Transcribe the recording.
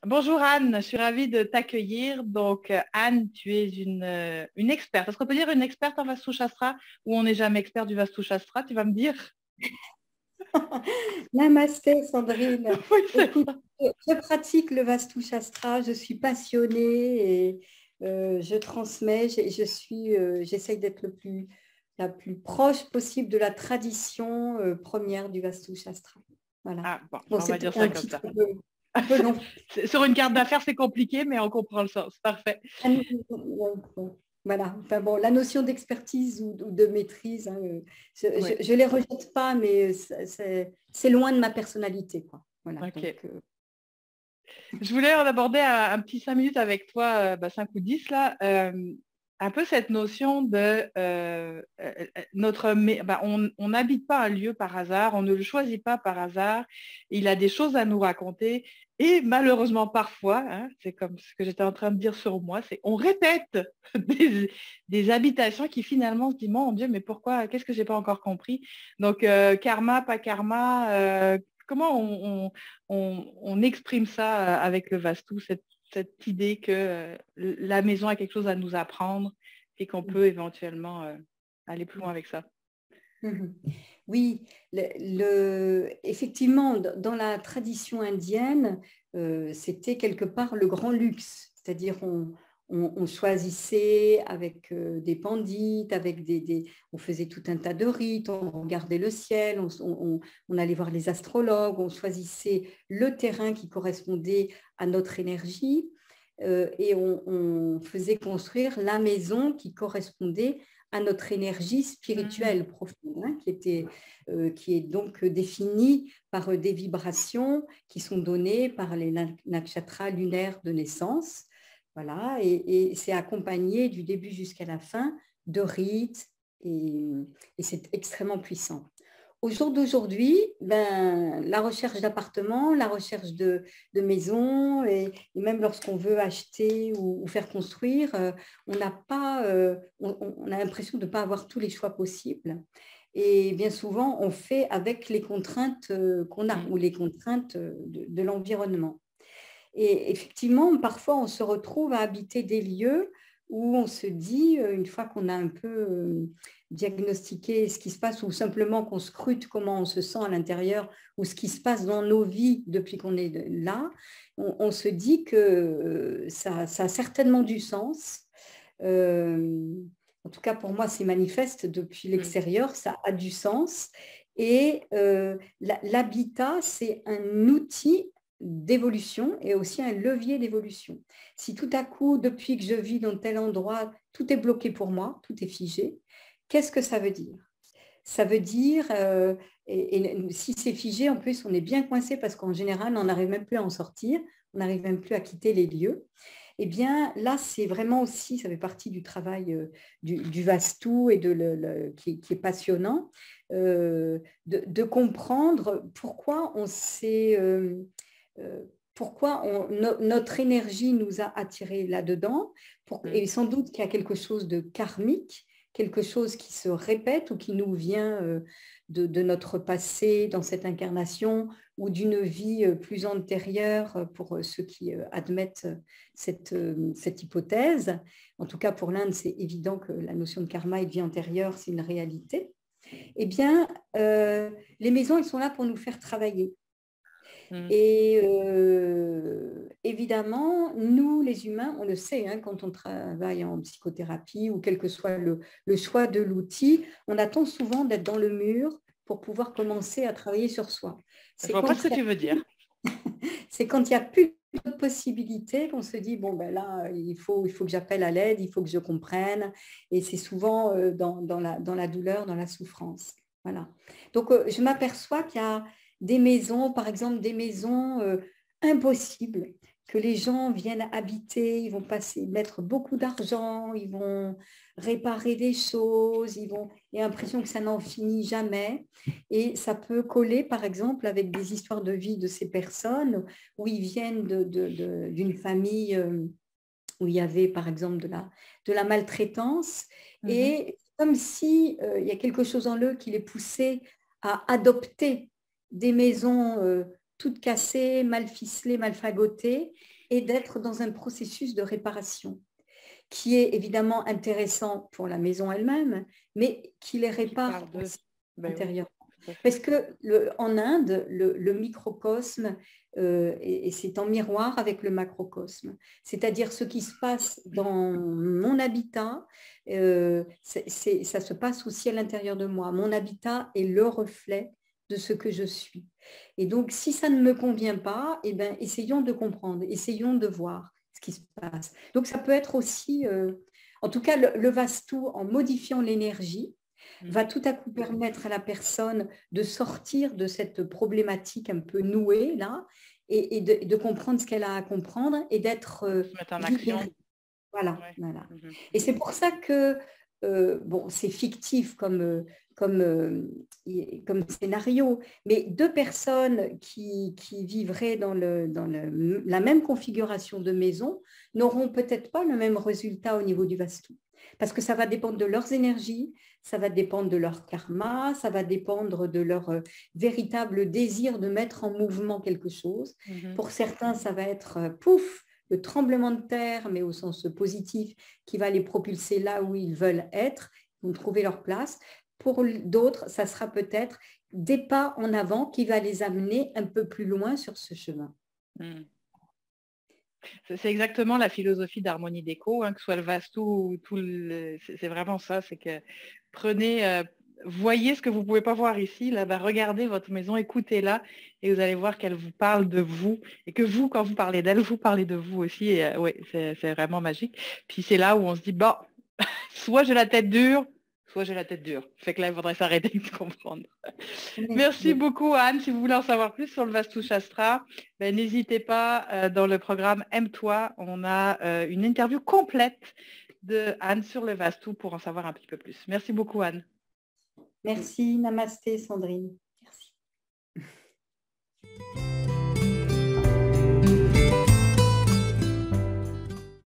Bonjour Anne, je suis ravie de t'accueillir. Donc Anne, tu es une experte. Est-ce qu'on peut dire une experte en Vastu Shastra ou on n'est jamais expert du Vastu Shastra, tu vas me dire? Namasté Sandrine. Oui, c'est Écoute, ça. je pratique le Vastu Shastra, je suis passionnée et je transmets, j'essaye d'être la plus proche possible de la tradition première du Vastu Shastra. Voilà. Ah bon, Bon, on va c'est dire peut-être ça un comme titre ça. un peu long. Sur une carte d'affaires, c'est compliqué, mais on comprend le sens. Parfait. Voilà, enfin bon, la notion d'expertise ou de maîtrise, hein, Oui, je les rejette pas, mais c'est loin de ma personnalité, quoi. Voilà, donc ok. Je voulais en aborder un petit 5 minutes avec toi, 5 ou 10 là. Un peu cette notion de on n'habite pas un lieu par hasard, on ne le choisit pas par hasard, il a des choses à nous raconter et malheureusement parfois, hein, c'est comme ce que j'étais en train de dire sur moi, c'est on répète des habitations qui finalement se disent mon Dieu, mais pourquoi, qu'est-ce que j'ai pas encore compris? Donc karma, pas karma, comment on exprime ça avec le Vastu, cette idée que la maison a quelque chose à nous apprendre et qu'on peut éventuellement aller plus loin avec ça. Mhm. Oui, effectivement, dans la tradition indienne, c'était quelque part le grand luxe, c'est-à-dire on choisissait avec des pandits, on faisait tout un tas de rites, on regardait le ciel, on allait voir les astrologues, on choisissait le terrain qui correspondait à notre énergie et on faisait construire la maison qui correspondait à notre énergie spirituelle profonde, hein, qui est donc définie par des vibrations qui sont données par les nakshatras lunaires de naissance. Voilà, et c'est accompagné du début jusqu'à la fin de rites et c'est extrêmement puissant. Au jour d'aujourd'hui, ben, la recherche d'appartements, la recherche de maisons, et même lorsqu'on veut acheter ou faire construire, on n'a pas, on a l'impression de ne pas avoir tous les choix possibles. Et bien souvent, on fait avec les contraintes qu'on a ou les contraintes de l'environnement. Et effectivement, parfois, on se retrouve à habiter des lieux où on se dit, une fois qu'on a un peu diagnostiqué ce qui se passe, ou simplement qu'on scrute comment on se sent à l'intérieur, ou ce qui se passe dans nos vies depuis qu'on est là, on se dit que ça a certainement du sens. Euh, En tout cas, pour moi, c'est manifeste depuis l'extérieur, ça a du sens. Et l'habitat, c'est un outil d'évolution et aussi un levier d'évolution. Si tout à coup, depuis que je vis dans tel endroit, tout est bloqué pour moi, tout est figé, qu'est-ce que ça veut dire? Ça veut dire, et si c'est figé, en plus, on est bien coincé parce qu'en général, on n'arrive même plus à en sortir, on n'arrive même plus à quitter les lieux. Eh bien, là, c'est vraiment aussi, ça fait partie du travail du Vastu et qui est passionnant, de comprendre pourquoi on s'est... pourquoi notre énergie nous a attirés là-dedans, et sans doute qu'il y a quelque chose de karmique, quelque chose qui se répète ou qui nous vient de notre passé dans cette incarnation ou d'une vie plus antérieure pour ceux qui admettent cette hypothèse. En tout cas, pour l'Inde, c'est évident que la notion de karma et de vie antérieure, c'est une réalité. Eh bien, les maisons, elles sont là pour nous faire travailler. Et évidemment, nous, les humains, on le sait, hein, quand on travaille en psychothérapie ou quel que soit le choix de l'outil, on attend souvent d'être dans le mur pour pouvoir commencer à travailler sur soi. Je vois pas ce que tu veux dire. C'est quand il n'y a plus de possibilités qu'on se dit, bon, ben là, il faut que j'appelle à l'aide, il faut que je comprenne. Et c'est souvent dans la douleur, dans la souffrance. Voilà. Donc, je m'aperçois qu'il y a des maisons, par exemple, des maisons impossibles, que les gens viennent habiter, ils vont mettre beaucoup d'argent, ils vont réparer des choses, il y a l'impression que ça n'en finit jamais. Et ça peut coller, par exemple, avec des histoires de vie de ces personnes où ils viennent d'une famille où il y avait, par exemple, de la maltraitance. Et comme si il y a quelque chose en eux qui les poussait à adopter des maisons toutes cassées, mal ficelées, mal fagotées. et d'être dans un processus de réparation qui est évidemment intéressant pour la maison elle-même, mais qui les répare aussi intérieurement. Oui, parce que en Inde, le microcosme, et c'est en miroir avec le macrocosme. C'est-à-dire ce qui se passe dans mon habitat, ça se passe aussi à l'intérieur de moi. Mon habitat est le reflet de ce que je suis. Et donc, si ça ne me convient pas, eh ben, essayons de comprendre, essayons de voir ce qui se passe. Donc, ça peut être aussi, en tout cas, le Vastu, en modifiant l'énergie, va tout à coup permettre à la personne de sortir de cette problématique un peu nouée, là, et de comprendre ce qu'elle a à comprendre et d'être libérée. Voilà, ouais. voilà. Et c'est pour ça que, bon, c'est fictif comme scénario, mais deux personnes qui vivraient dans la même configuration de maison n'auront peut-être pas le même résultat au niveau du Vastu. Parce que ça va dépendre de leurs énergies, ça va dépendre de leur karma, ça va dépendre de leur véritable désir de mettre en mouvement quelque chose. Pour certains, ça va être pouf, le tremblement de terre, mais au sens positif, qui va les propulser là où ils veulent être, ils vont trouver leur place. Pour d'autres, ça sera peut-être des pas en avant qui va les amener un peu plus loin sur ce chemin. C'est exactement la philosophie d'Harmonie Déco, que ce soit le Vastu ou c'est vraiment ça, c'est que prenez, voyez ce que vous ne pouvez pas voir ici, là, regardez votre maison, écoutez-la et vous allez voir qu'elle vous parle de vous et que vous, quand vous parlez d'elle, vous parlez de vous aussi. Et oui, c'est vraiment magique. Puis c'est là où on se dit, bon, soit j'ai la tête dure, soit j'ai la tête dure. Fait que là, il faudrait s'arrêter de comprendre. Merci beaucoup, Anne. Si vous voulez en savoir plus sur le Vastu Shastra, n'hésitez pas, dans le programme Aime-toi, on a une interview complète de Anne sur le Vastu pour en savoir un petit peu plus. Merci beaucoup, Anne. Merci, namasté, Sandrine. Merci.